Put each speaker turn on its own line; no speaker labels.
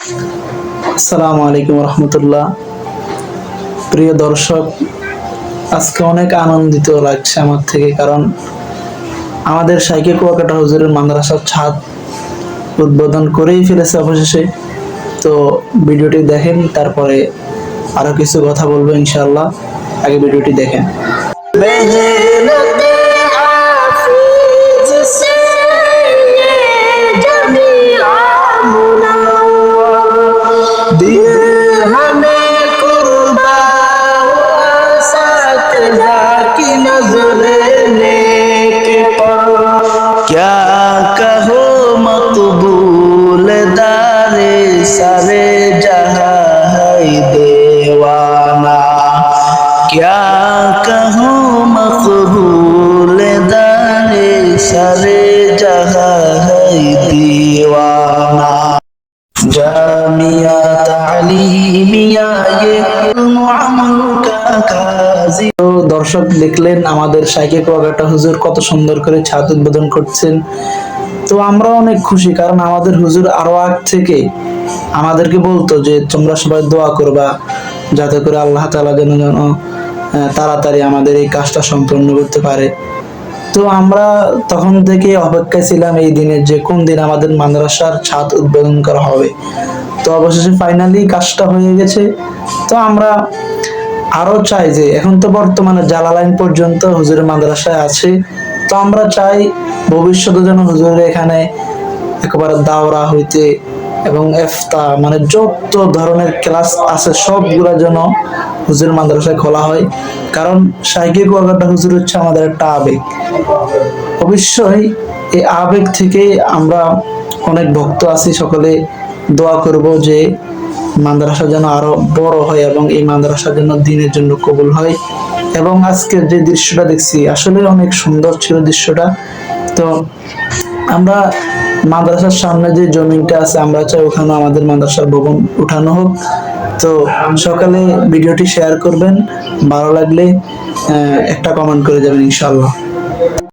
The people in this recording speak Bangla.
আসসালামু আলাইকুম রহমতুল্লাহ। প্রিয় দর্শক, আজকে অনেক আনন্দিত লাগছে আমার থেকে, কারণ আমাদের শাইখে কুয়াকাটা হুজুরের মাদ্রাসার ছাদ উদ্বোধন করেই ফেলেছে অবশেষে। তো ভিডিওটি দেখেন, তারপরে আরো কিছু কথা বলবো ইনশাআল্লাহ। আগে ভিডিওটি দেখেন।
क्या कहो मकबूल दारे सारे जहां है दीवाना। क्या कहो मकबूल दारे सारे जहां है दीवाना। जामिया तालीमिया ये अमल का काजी।
তো দর্শক দেখলেন আমাদের শাইখে কুয়াকাটা হুজুর কত সুন্দর করে ছাদ উদ্বোধন করছেন। তো আমরা অনেক খুশি, কারণ আমাদের হুজুর আরো আগ থেকে আমাদেরকে বলতো যে তোমরা সবাই দোয়া করবা, যাতে করে আল্লাহ তাআলা যেন তাড়াতাড়ি আমাদের এই কাজটা সম্পন্ন করতে পারে। তো আমরা তখন থেকে অপেক্ষায় ছিলাম এই দিনের, যে কোন দিন আমাদের মাদ্রাসার ছাদ উদ্বোধন করা হবে। তো অবশেষে ফাইনালি কাজটা হয়ে গেছে। তো আমরা আরো চাই যে, এখন তো বর্তমানে জালালাইন পর্যন্ত হুজুরের মাদ্রাসায় আছে, তো আমরা চাই ভবিষ্যতে যেন হুজুরের এখানে একেবারে দাওরা হইতে এবং ইফতা, মানে যত ধরনের ক্লাস আছে সবগুলা যেন হুজুর মাদ্রাসায় খোলা হয়। কারণ শাইখে কুয়াকাটা হুজুর হচ্ছে আমাদের একটা আবেগ। অবশ্যই এই আবেগ থেকে আমরা অনেক ভক্ত আছি, সকলে দোয়া করব যে মাদ্রাসা যেন আরো বড় হয় এবং এই মাদ্রাসা যেন দিনের জন্য কবুল হয়। এবং আজকের যে দৃশ্যটা দেখছি আসলে অনেক সুন্দর ছিল দৃশ্যটা। তো আমরা মাদ্রাসার সামনে যে জমিনটা আছে, আমরা চাই ওখানে আমাদের মাদ্রাসার ভবন উঠানো হোক। তো সকালে ভিডিওটি শেয়ার করবেন, ভালো লাগলে একটা কমেন্ট করে যাবেন ইনশাআল্লাহ।